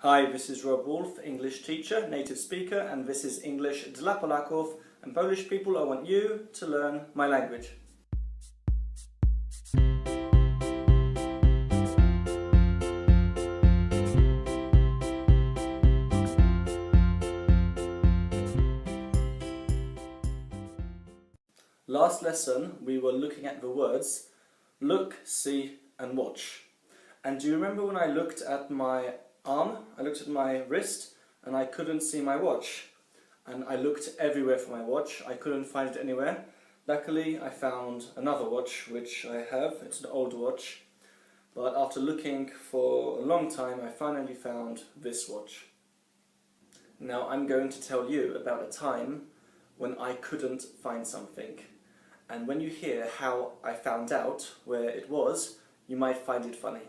Hi, this is Rob Wolff, English teacher, native speaker, and this is English dla Polaków and Polish people. I want you to learn my language. Last lesson we were looking at the words look, see and watch. And do you remember when I looked at my arm, I looked at my wrist and I couldn't see my watch? And I looked everywhere for my watch, I couldn't find it anywhere. Luckily I found another watch which I have, it's an old watch. But after looking for a long time I finally found this watch. Now I'm going to tell you about a time when I couldn't find something. And when you hear how I found out where it was, you might find it funny.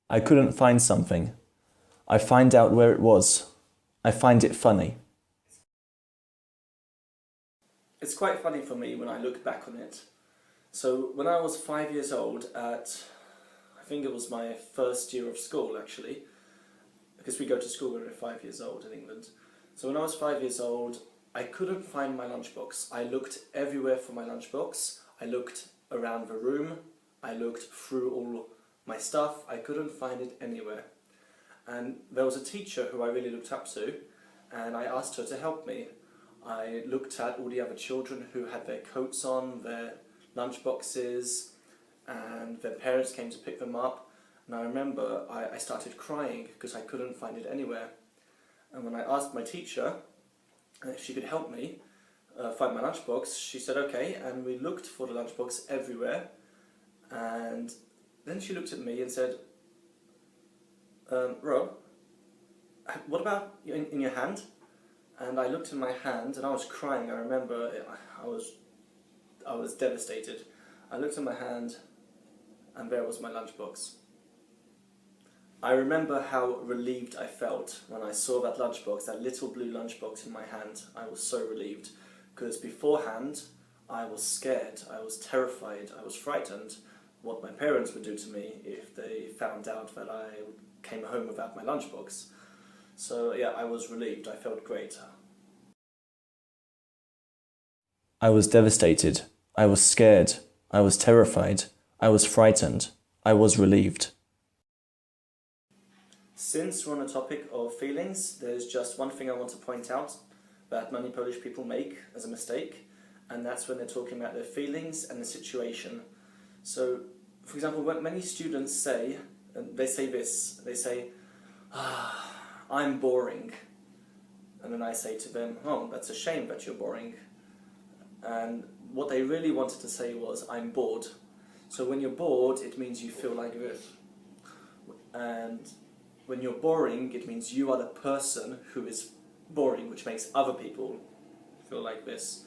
I couldn't find something. I find out where it was. I find it funny. It's quite funny for me when I look back on it. So when I was 5 years old at, I think it was my first year of school actually, because we go to school when we're 5 years old in England. So when I was 5 years old, I couldn't find my lunchbox. I looked everywhere for my lunchbox. I looked around the room. I looked through all my stuff. I couldn't find it anywhere. And there was a teacher who I really looked up to, and I asked her to help me. I looked at all the other children who had their coats on, their lunchboxes, and their parents came to pick them up. And I remember I started crying because I couldn't find it anywhere. And when I asked my teacher if she could help me find my lunchbox, she said okay, and we looked for the lunchbox everywhere. And then she looked at me and said, Rob, what about in your hand? And I looked in my hand and I was crying. I remember I was devastated. I looked in my hand and there was my lunchbox. I remember how relieved I felt when I saw that lunchbox, that little blue lunchbox in my hand. I was so relieved, because beforehand I was scared, I was terrified, I was frightened what my parents would do to me if they found out that I came home without my lunchbox. So yeah, I was relieved, I felt great. I was devastated. I was scared. I was terrified. I was frightened. I was relieved. Since we're on the topic of feelings, there's just one thing I want to point out that many Polish people make as a mistake, and that's when they're talking about their feelings and the situation. So, for example, when many students say, they say this, they say, I'm boring. And then I say to them, oh, that's a shame that you're boring. And what they really wanted to say was, I'm bored. So when you're bored, it means you feel like this. And when you're boring, it means you are the person who is boring, which makes other people feel like this.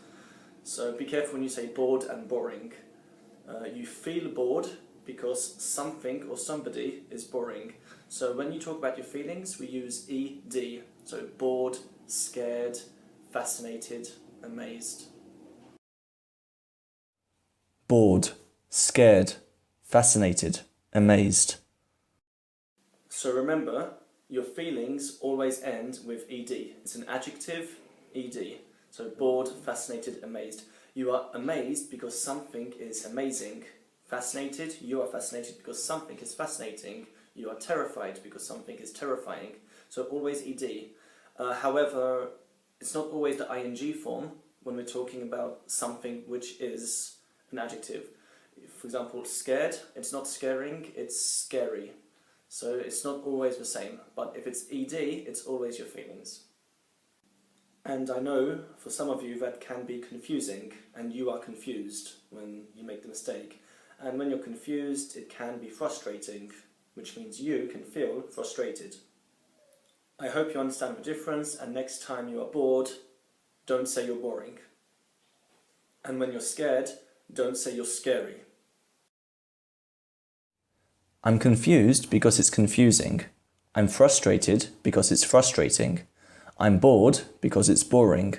So be careful when you say bored and boring. You feel bored because something or somebody is boring. So when you talk about your feelings, we use ED. So bored, scared, fascinated, amazed. Bored, scared, fascinated, amazed. So remember, your feelings always end with ED. It's an adjective, ED. So bored, fascinated, amazed. You are amazed because something is amazing. Fascinated, you are fascinated because something is fascinating. You are terrified because something is terrifying. So always ED. However, it's not always the ing form when we're talking about something which is an adjective. For example, scared, it's not scaring, it's scary. So it's not always the same, but if it's ED, it's always your feelings. And I know for some of you that can be confusing, and you are confused when you make the mistake. And when you're confused, it can be frustrating, which means you can feel frustrated. I hope you understand the difference, and next time you are bored, don't say you're boring. And when you're scared, don't say you're scary. I'm confused because it's confusing. I'm frustrated because it's frustrating. I'm bored because it's boring.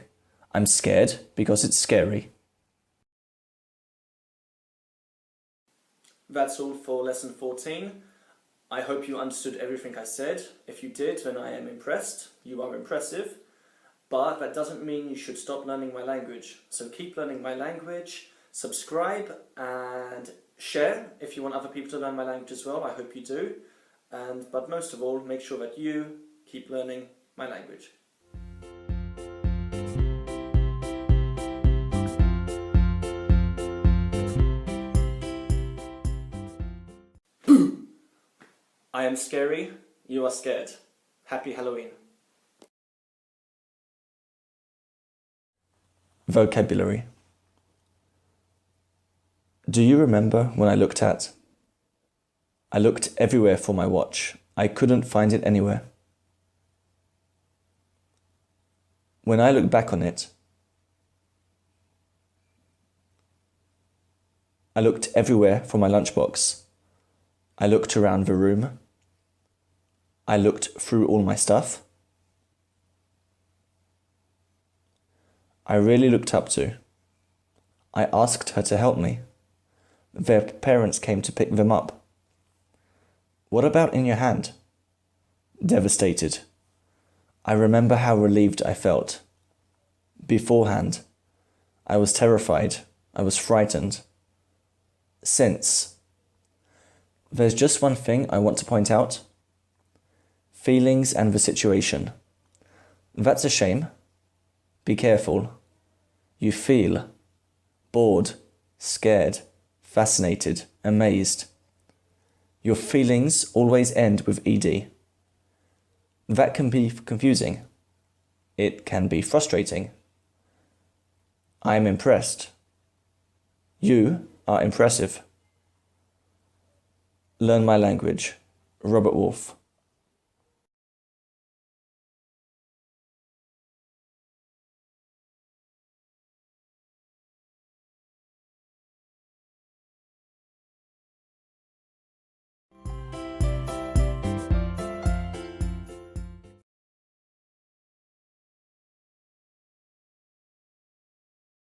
I'm scared because it's scary. That's all for lesson 14. I hope you understood everything I said. If you did, then I am impressed. You are impressive. But that doesn't mean you should stop learning my language. So keep learning my language, subscribe and share if you want other people to learn my language as well. I hope you do. But most of all, make sure that you keep learning my language. I am scary, you are scared. Happy Halloween. Vocabulary. Do you remember when I looked everywhere for my watch. I couldn't find it anywhere. When I look back on it, I looked everywhere for my lunchbox. I looked around the room. I looked through all my stuff. I really looked up to. I asked her to help me. Their parents came to pick them up. What about in your hand? Devastated. I remember how relieved I felt. Beforehand, I was terrified. I was frightened. Since. There's just one thing I want to point out. Feelings and the situation. That's a shame. Be careful. You feel bored, scared, fascinated, amazed. Your feelings always end with ed. That can be confusing. It can be frustrating. I'm impressed. You are impressive. Learn my language. Robert Wolff.